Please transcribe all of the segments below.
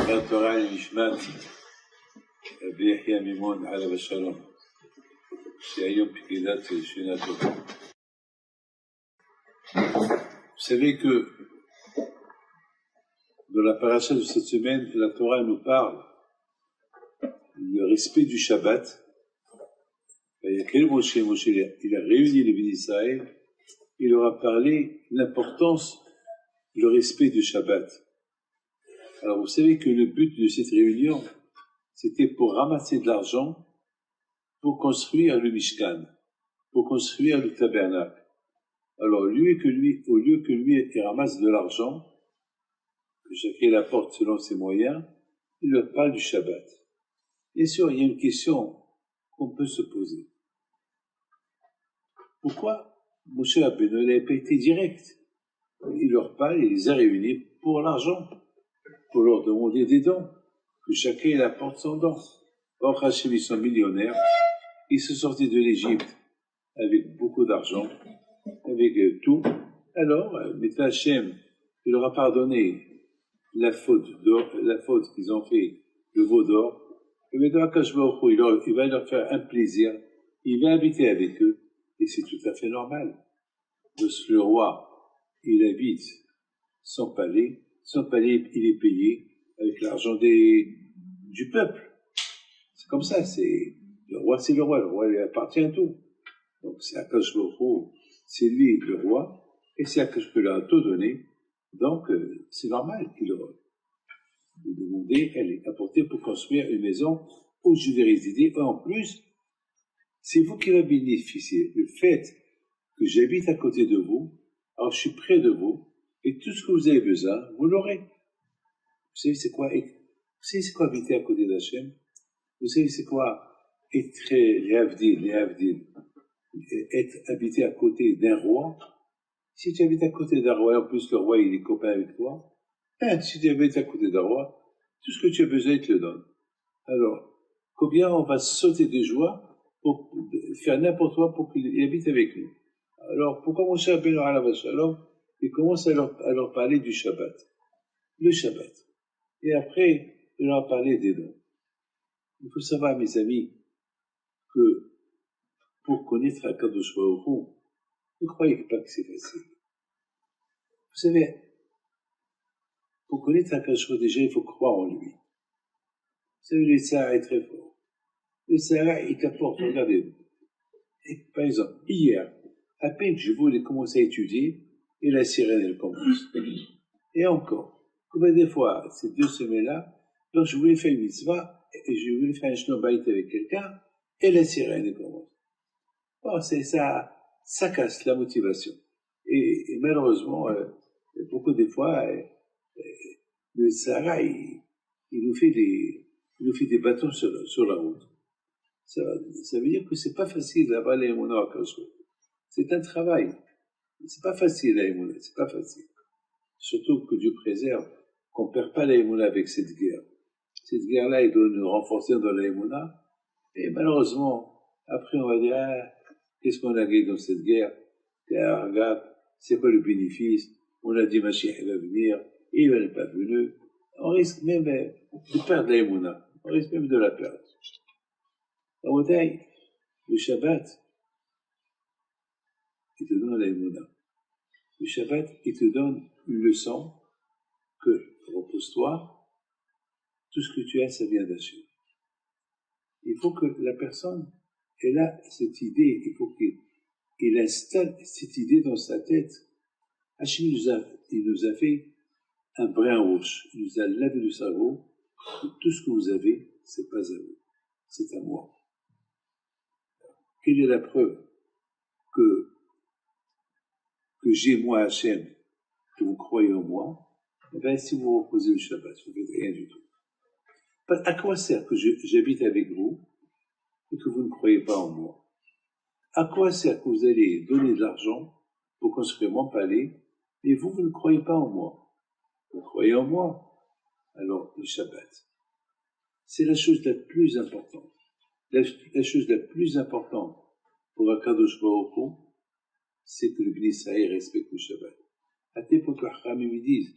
Torah Nishmat, Rabbi Yahya Mimon Alav Shalom, Shayom Pikidat Shunato. Vous savez que dans la paracha de cette semaine, la Torah nous parle du respect du Shabbat. Il y a quel Moshe, il a réuni les bénis d'Israël, il leur a parlé de l'importance du respect du Shabbat. Alors vous savez que le but de cette réunion, c'était pour ramasser de l'argent pour construire le Mishkan, pour construire le tabernacle. Alors au lieu que lui il ramasse de l'argent, que chacun l'apporte selon ses moyens, il leur parle du Shabbat. Bien sûr, il y a une question qu'on peut se poser. Pourquoi Moshe Rabbeinu n'avait pas été direct? Il leur parle, il les a réunis pour l'argent, pour leur demander des dons, que chacun apporte son don. Or, Hachem, ils sont millionnaires, ils sont sortis de l'Égypte avec beaucoup d'argent, avec tout. Alors, Maître Hachem, il leur a pardonné la faute qu'ils ont fait, le veau d'or. Et maintenant, Akash Baruch Hu, il va leur faire un plaisir, il va habiter avec eux, et c'est tout à fait normal. Lorsque le roi, il habite son palais, il est payé avec l'argent du peuple. C'est comme ça, le roi lui appartient à tout. Donc c'est Akash Baruch Hu, c'est lui le roi, et c'est Akash Baruch Hu leur a tout donné, donc c'est normal qu'il leur demander, elle est apportée pour construire une maison où je vais résider. Et en plus, c'est vous qui va bénéficier. Le fait que j'habite à côté de vous, alors je suis près de vous, et tout ce que vous avez besoin, vous l'aurez. Vous savez c'est quoi habiter à côté d'Hachem? Vous savez c'est quoi être habité à côté d'un roi? Si tu habites à côté d'un roi, en plus le roi il est copain avec toi, si tu habites à côté d'un roi, tout ce que tu as besoin il te le donne. Alors, combien on va sauter de joie pour faire n'importe quoi pour qu'il habite avec nous? Alors, pourquoi mon cher Ben Alav Shalom, il commence à leur parler du Shabbat, le Shabbat. Et après, il leur a parlé des dons. Il faut savoir, mes amis, que pour connaître Akadosh Baruch Hu, ne croyez pas que c'est facile. Vous savez, pour connaître Akadosh Baruch Hu, déjà, il faut croire en lui. Vous savez, le Sahara est très fort. Le Sahara, il t'apporte, regardez-vous. Et, par exemple, hier, à peine je voulais commencer à étudier, et la sirène, elle commence. Et encore, combien de fois, ces 2 semaines-là, donc je voulais faire une mitzvah, et je voulais faire un shnobait avec quelqu'un, et la sirène, elle commence. Bon, ça casse la motivation. Et malheureusement, beaucoup de fois, le Sahara, il nous fait des bâtons sur la route. Ça veut dire que c'est pas facile d'avoir les émouna à Akadosh Baruch Hu. C'est un travail. C'est pas facile la émouna, c'est pas facile. Surtout que Dieu préserve qu'on perd pas la émouna avec cette guerre. Cette guerre-là, il doit nous renforcer dans la émouna. Et malheureusement, après on va dire, qu'est-ce qu'on a gagné dans cette guerre? Regarde, c'est quoi le bénéfice? On a dit Mashiach va venir, et il n'est pas venu. On risque même de perdre la émouna. On risque même de la perdre. Le Shabbat, il te donne la émouna. Le Shabbat, il te donne une leçon que, repose-toi, tout ce que tu as, ça vient d'Hachem. Il faut que la personne, elle a cette idée, il faut qu'il installe cette idée dans sa tête. Hachem il nous a fait un brin rouge, il nous a lavé le cerveau, tout ce que vous avez, c'est pas à vous, c'est à moi. Quelle est la preuve que j'ai moi Hachem, que vous croyez en moi? Eh bien, si vous reposez le Shabbat, vous ne faites rien du tout. À quoi sert que j'habite avec vous et que vous ne croyez pas en moi? À quoi sert que vous allez donner de l'argent pour construire mon palais et vous ne croyez pas en moi? Vous croyez en moi? Alors, le Shabbat, c'est la chose la plus importante. La chose la plus importante pour Akadosh Baruch Hu, c'est que le Bnei Israël respecte le Shabbat. À tes époques, les Chachamim disent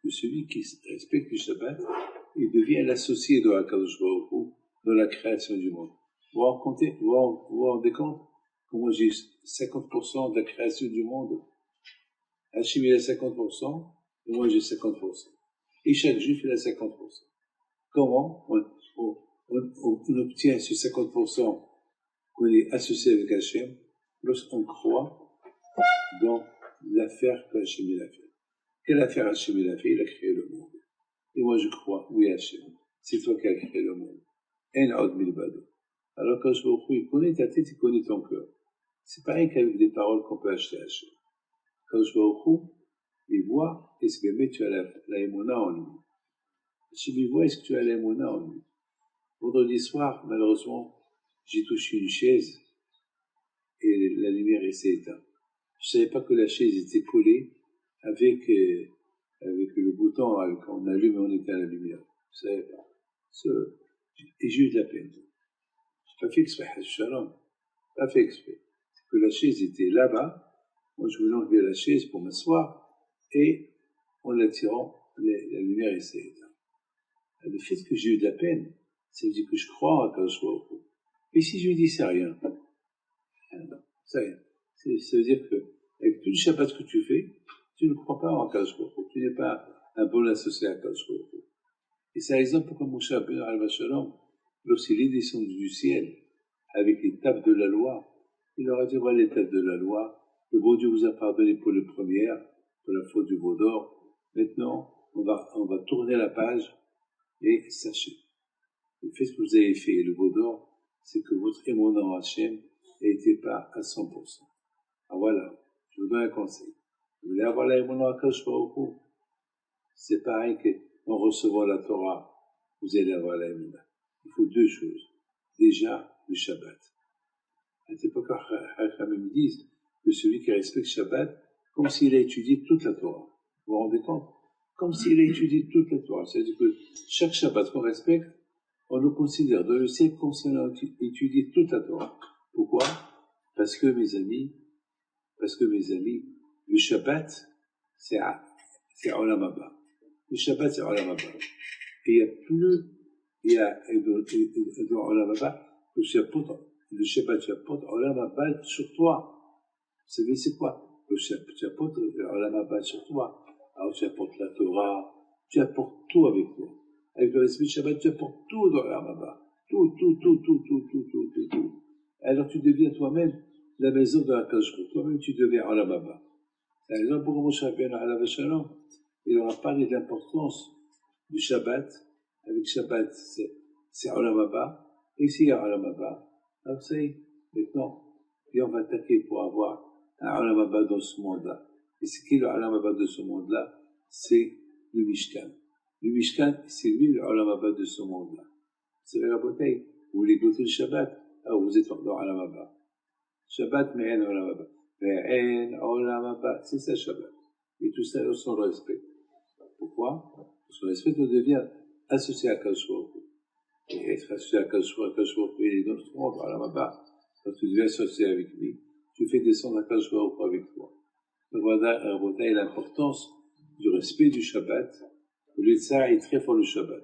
que celui qui respecte le Shabbat, il devient l'associé de Akadosh Baruch Hu dans la création du monde. Vous vous rendez compte comment j'ai 50% de la création du monde. Hachim il a 50%, et moi j'ai 50%. Et chaque juif il a 50%. Comment on obtient ce 50% qu'on est associé avec Hachem lorsqu'on croit dans l'affaire que Hachem il a fait. Quelle affaire Hachem il a fait? Il a créé le monde. Et moi je crois, oui Hachem, c'est toi qui as créé le monde. En od milbado. Alors quand je vois il connaît ta tête, il connaît ton cœur. C'est pareil qu'avec des paroles qu'on peut acheter à Hachem. Quand je vois il voit, est-ce que tu as la émona en lui? Hachem il voit, est-ce que tu as la émona en lui? Vendredi soir, malheureusement, j'ai touché une chaise et la lumière s'est éteinte. Je savais pas que la chaise était collée avec le bouton, quand on allume et on éteint la lumière. Je savais pas. Et j'ai eu de la peine. J'ai pas fait exprès, Shalom. Pas fait exprès. C'est que la chaise était là-bas. Moi, je voulais enlever la chaise pour m'asseoir et en l'attirant, la lumière s'est éteinte. Le fait que j'ai eu de la peine, ça veut dire que je crois à Akadosh Baruch Hu. Et si je lui dis c'est rien, c'est rien. Ça veut dire que avec tout le Shabbat que tu fais, tu ne crois pas en Akadosh Baruch Hu. Tu n'es pas un bon associé à Akadosh Baruch Hu. Et c'est l'exemple pourquoi Moshe Rabbeinu Alav Shalom, lorsqu'il est descendu du ciel avec les tables de la loi, il leur a dit voilà les tables de la loi. Le bon Dieu vous a pardonné pour les premières, pour la faute du veau d'or. Maintenant, on va tourner la page et sachez, le fait que vous avez fait le veau d'or, c'est que votre émona en Hachem n'était pas à 100%. Alors voilà, je vous donne un conseil. Vous voulez avoir la émona à Akadosh Baruch Hu? C'est pareil qu'en recevant la Torah, vous allez avoir la émona. Il faut deux choses. Déjà, le Shabbat. À cette époque, Chachamim me disent que celui qui respecte Shabbat, comme s'il a étudié toute la Torah. Vous vous rendez compte? Comme s'il a étudié toute la Torah. C'est-à-dire que chaque Shabbat qu'on respecte, on le considère dans le ciel comme si on a étudié toute la Torah. Pourquoi? Parce que mes amis, le Shabbat, c'est Olam Haba. Le Shabbat, c'est Olam Haba. Et il y a dans Olam Haba, le Shabbat, tu apportes Olam Haba sur toi. Vous savez, c'est quoi? Tu apportes Olam Haba sur toi. Alors, tu apportes la Torah, tu apportes tout avec toi. Avec le respect de Shabbat, tu apportes tout dans Olam Haba. Tout. Alors, tu deviens toi-même la maison de la Akadosh. Toi-même, tu deviens Olam Haba. C'est l'exemple pour Moshe Rabbeinu Alav Shalom. Il aura parlé de l'importance du Shabbat. Avec Shabbat, c'est Olam Haba. Et s'il y a Olam Haba, alors ça y est, maintenant, et on va attaquer pour avoir un Olam Haba dans ce monde-là. Et ce qui est le Olam Haba de ce monde-là, c'est le Mishkan. Le Mishkan, c'est lui le Olam Haba de ce monde-là. C'est la bouteille. Vous voulez goûter le Shabbat, alors vous êtes dans Olam Haba. Shabbat, mais en Olam Haba. Mais en Olam Haba, c'est ça Shabbat. Et tout ça, sans le respect. Pourquoi? Parce que le respect devient associé à Akadosh Baruch Hu. Et être associé à Akadosh Baruch Hu, il est dans ce monde, Olam Haba. Quand tu deviens associé avec lui, tu fais descendre Akadosh Baruch Hu avec toi. Donc voilà, l'importance du respect du Shabbat. Le Yitzhak est très fort le Shabbat.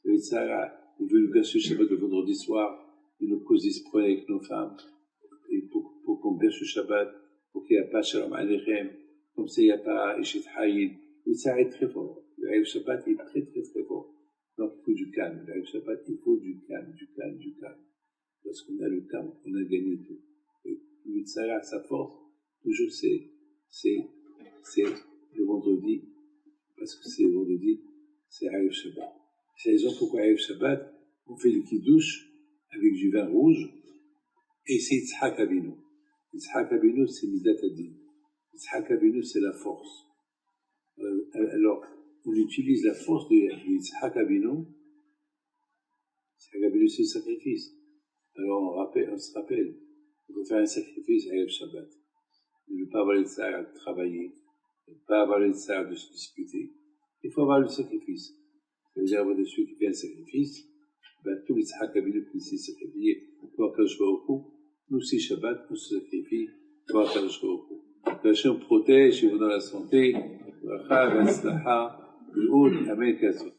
Le Yitzhak, il veut nous gâcher le Shabbat le vendredi soir, il nous cause des problèmes avec nos femmes, et pour qu'on gâche le Shabbat, pour qu'il n'y ait pas Shalom Aleichem, comme ça il n'y a pas Eshet Hayid. Le Yitzhak est très fort. Le Shabbat est très fort. Donc il faut du calme. Le Shabbat, il faut du calme. Lorsqu'on a le calme, on a gagné tout. Et le Yitzhak, sa force, toujours c'est le vendredi, parce que c'est le vendredi, c'est Erev Shabbat. C'est la raison pourquoi Erev Shabbat, on fait le kiddush avec du vin rouge, et c'est Yitzhak Avinu. Yitzhak Avinu, c'est Midat Adin. Yitzhak Avinu, c'est la force. Alors, on utilise la force de Yitzhak Avinu. Yitzhak Avinu, c'est le sacrifice. Alors, on se rappelle, on peut faire un sacrifice à Erev Shabbat. Ne pas avoir le tsar de travailler, ne pas avoir le tsar de se disputer. Il faut avoir le sacrifice. Ça veut dire avoir de celui qui fait un sacrifice, tout les Yitzhak Avinu qui s'est sacrifié pour Akadosh Baruch Hu, nous c'est Shabbat, on se sacrifie pour Akadosh Baruch Hu. Que Hachem protège et vous dans la santé, bracha, v'atzlacha, Amen, Kazout.